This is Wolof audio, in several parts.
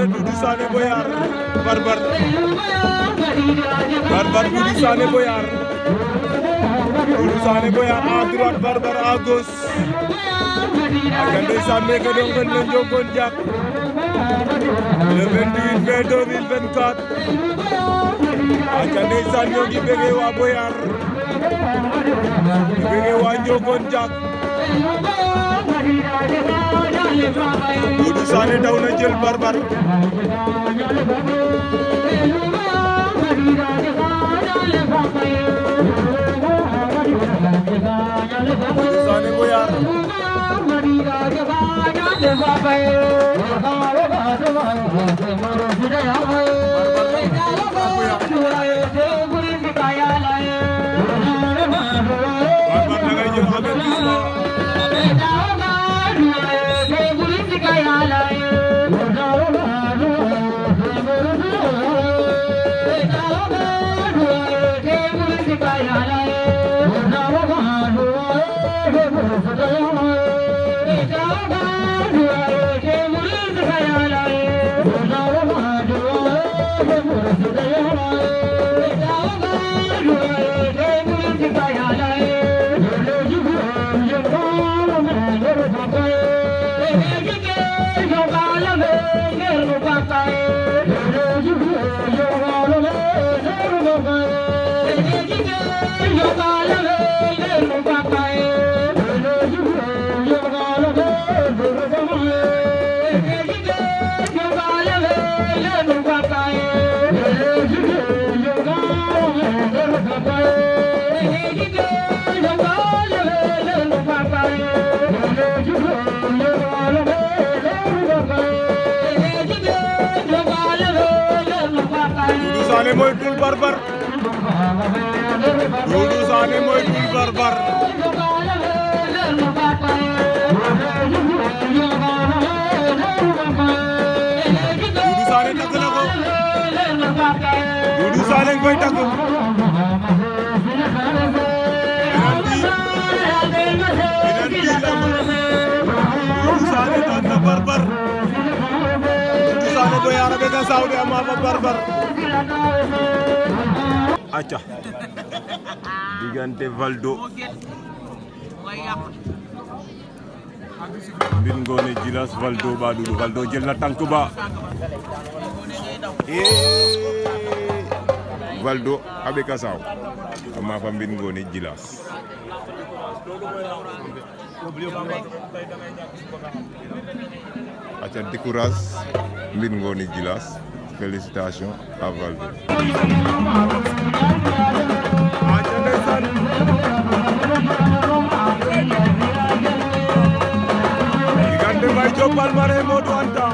Sané Doudou Sané Boyar Barbar Doudou Sané Boyar Doudou Sané Boyar à droite Barbar à gauche ak ndeysaan meke doon ngeen leen jogoon jàpp le 28 mai 2024 ak ndeysaan ñoo ngi bëgg waa Boyar di bëgg waa jogoon jàpp Doudou Sané daw na jël Barbar Doudou Sané Boyar Doudou Sané moytul Barbar Doudou Sané moytul Barbar Doudou Sané takk na ko Doudou Sané koy takk Doudou Sané daan na Barbar Doudou Sané Boyar a ɓeka sawde a maafa Barbar aca diggante Valdo Mbine Ngoné Djilass Valdo ba Doudou Valdo jël na tànk ba Valdo a ɓeka saw a maafa Mbine Ngoné Djilass aca décourage Mbine Ngoné Djilass félicitations à Valdo aca ndeysaan diggante Mbaye Diop Palmarin Modou Anta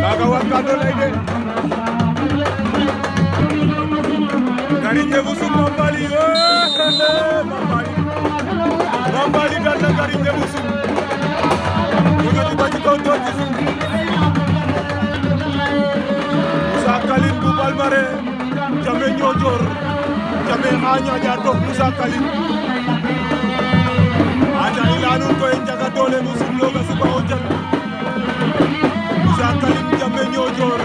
kaga wakando lay de Ngari Ndiéboussou Mambali Mambali dal na Ngari Ndiéboussou yëkkati ba ci kaw door ci suuf Moussa Kaline bu Palmarin Jame Niodior Jame a Niadiar dox Moussa Kaline aca i leya nuun koy Ndiaga Dolé no sumloga suba o jang Moussa Kaline Jame Niodior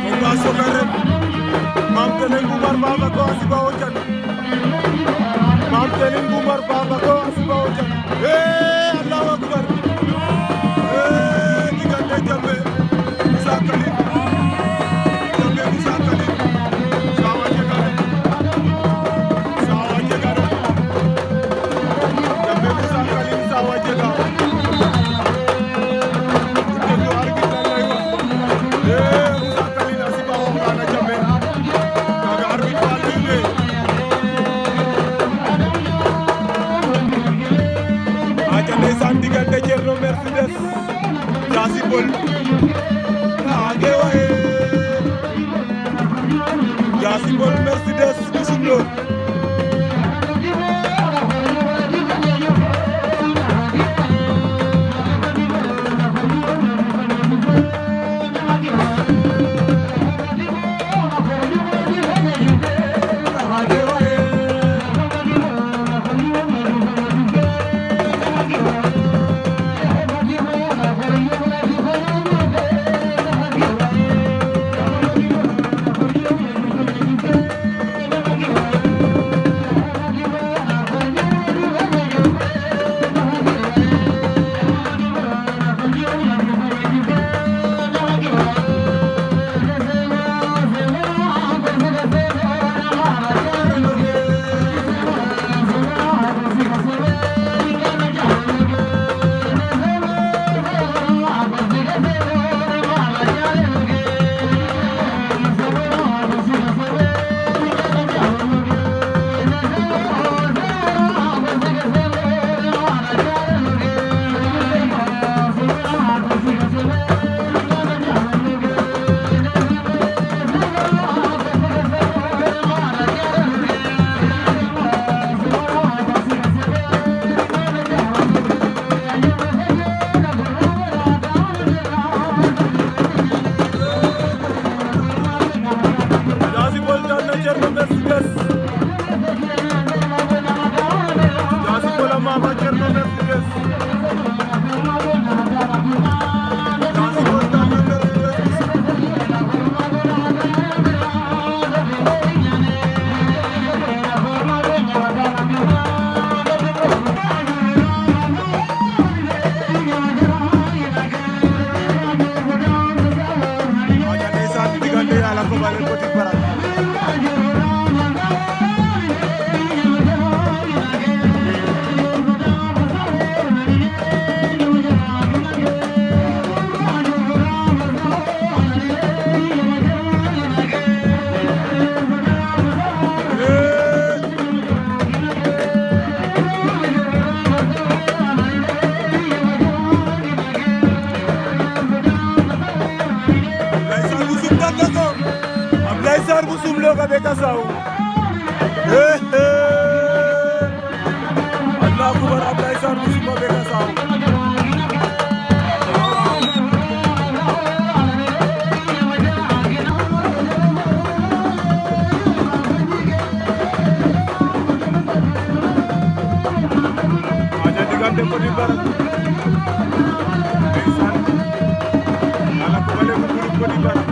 combat sogar rek Mame Tening Boubar Fafa ko a siba o jang Mame Tening Boubar Fafa ko a siba o jang Allahu Akbar diggante Jame Moussa Kaline Jame Moussa Kaline sawa jega de Jame Moussa Kaline sawa jega déglu arbitre lan lay wax Moussa Kaline a siba o xana Jame kaga arbitre fa lay aca ndeysaan diggante Thierno Mercedes Diassy Peulh age waye Diassy Peulh Mercedes Youssou Ndour Kasau Allah Akbar Ablaye Sarr musuma be Kasau aja diggante ko di barak Allah ko bale ko di barak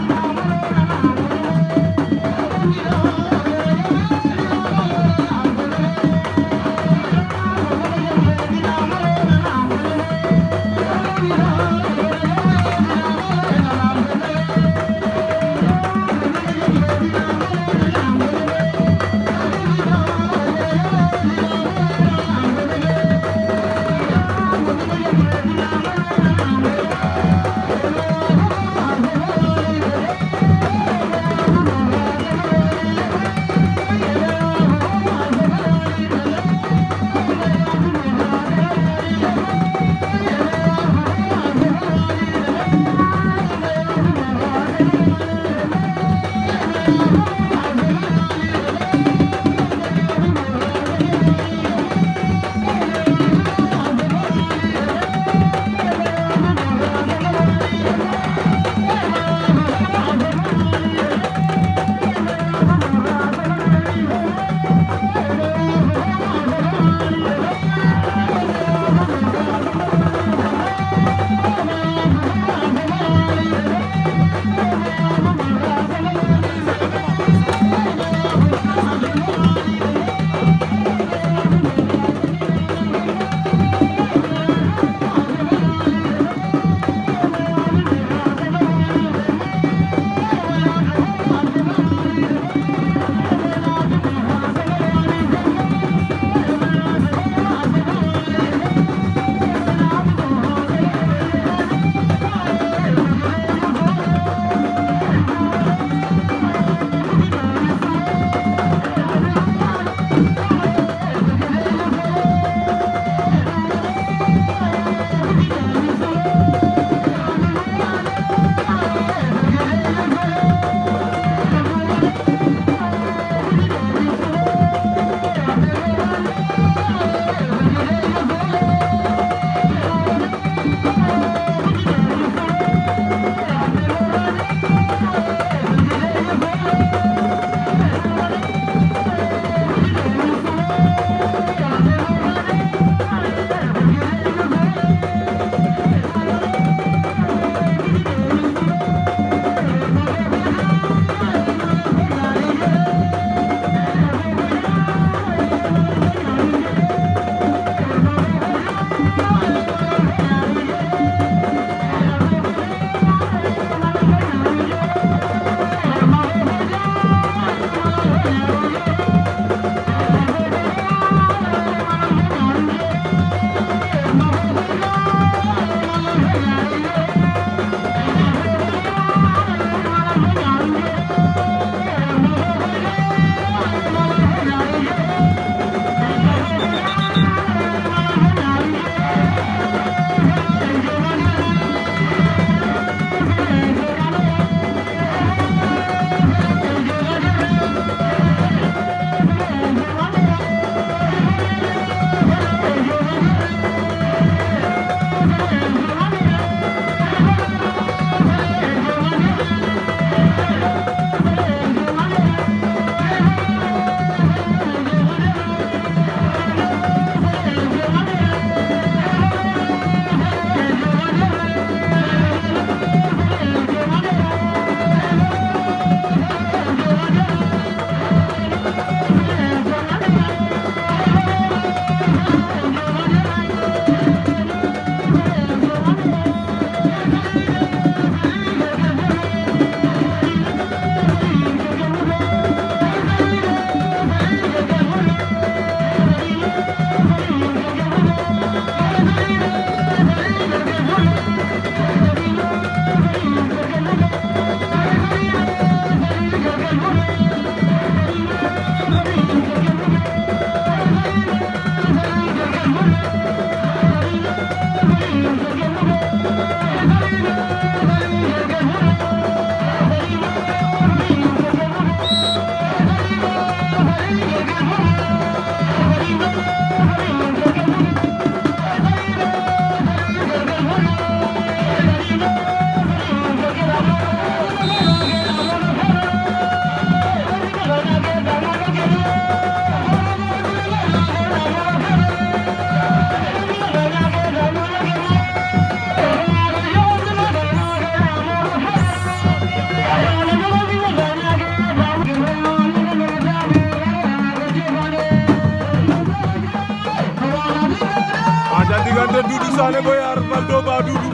aca diggante Doudou Sané Boyar Valdo Ba Doudou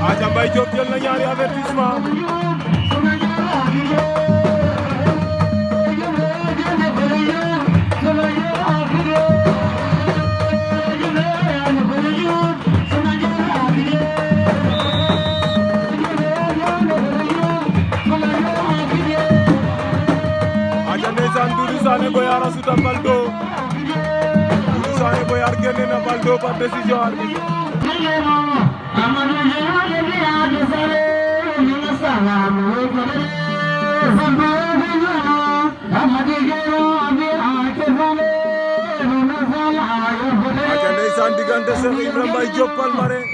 aca Mbaye Diop jël na ñaari avertissement aca ndeysaan Doudou Sané Boyar a suta Valdo Doudou Sané Boyar génne na Valdo par décision arbitre aca ndeysaan diggante Cheikh Ibrahima Mbaye Diop Palmarin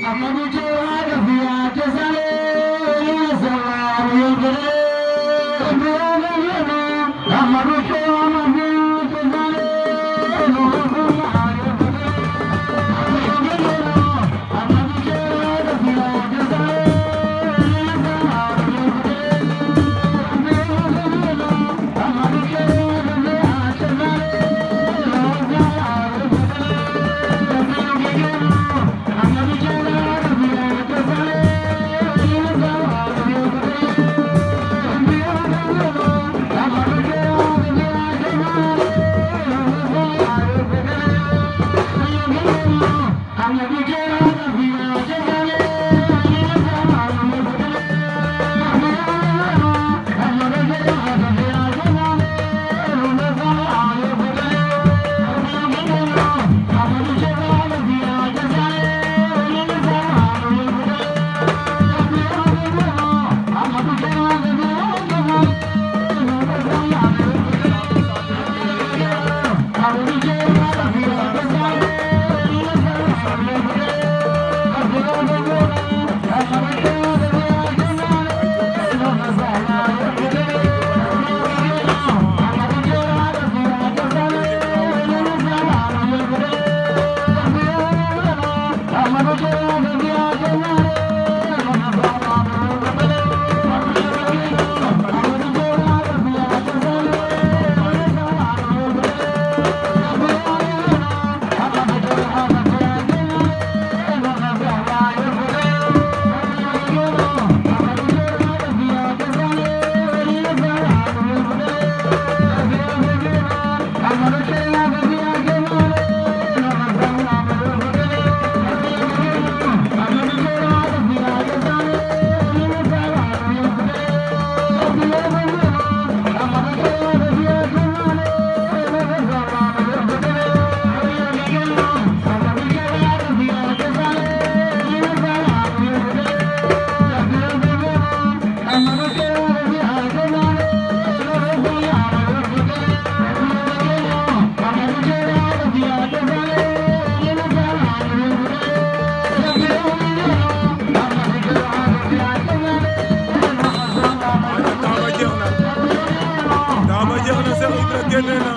génne na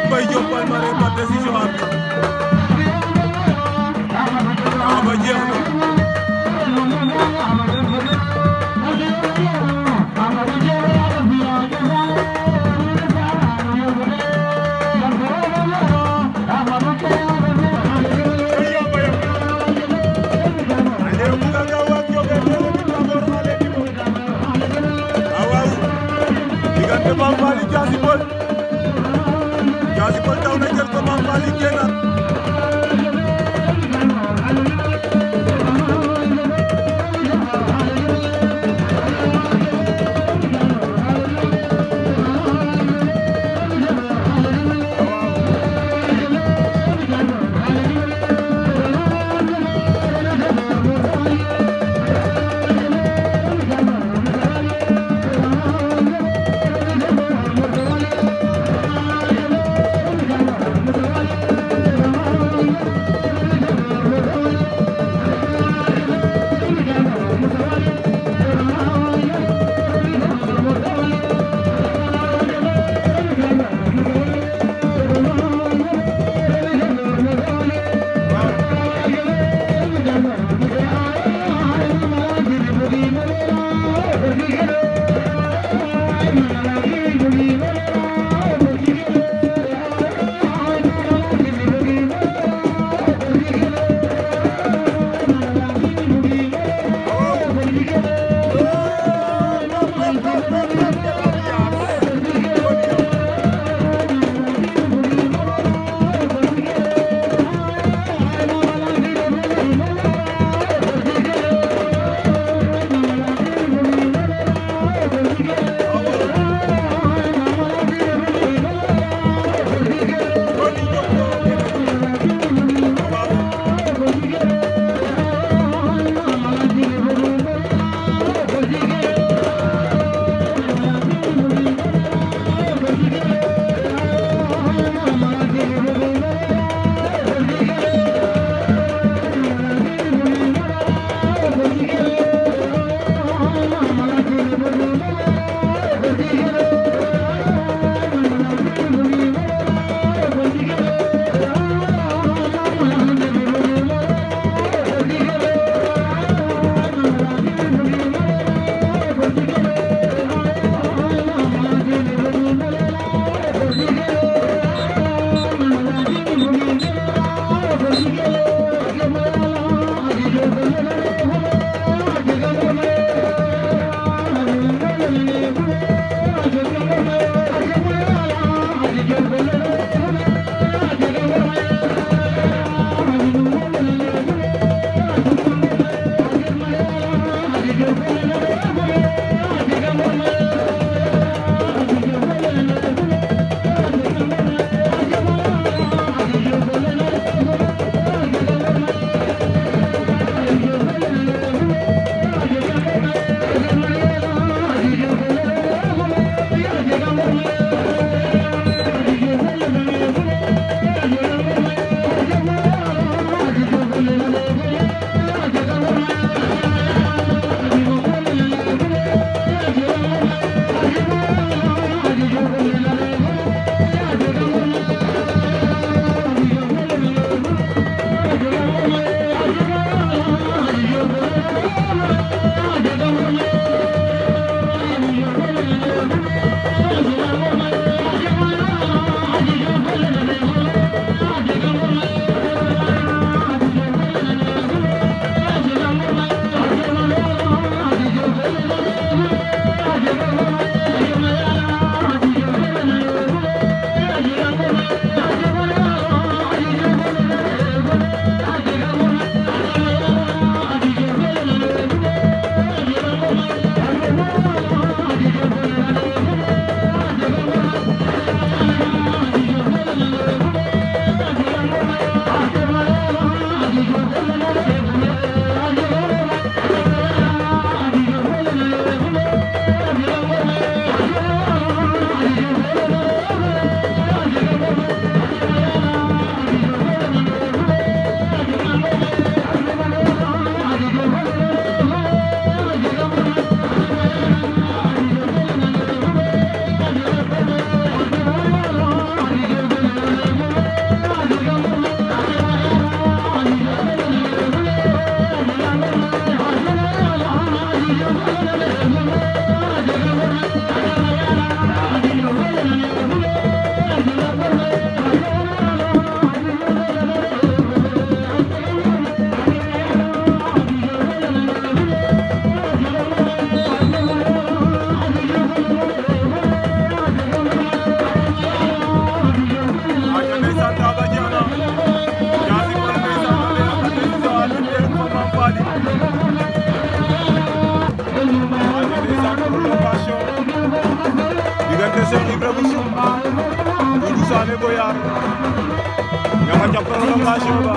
Mbaye Diop Palmarin par décision arbitre ba jeex na Mame Waly Diassy Peulh daw na jël ko Mame Waly génnaat Thank you. prolongation diggante Cheikh Ibra bu Sum Doudou Sané Boyar ña nga ca prolongation ba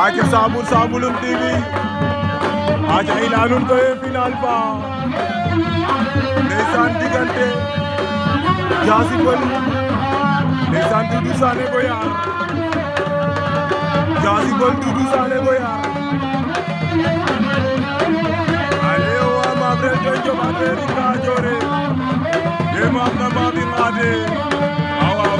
aca Sambul Sambulun TV aca i leya nuun koy final fa ndeysaan diggante Diassy Peulh ndeysaan Doudou Sané Boyar Diassy Peulh Doudou Sané Boyar ale wa mabrel to jom affaire ka jore e mam na mami ngade awaw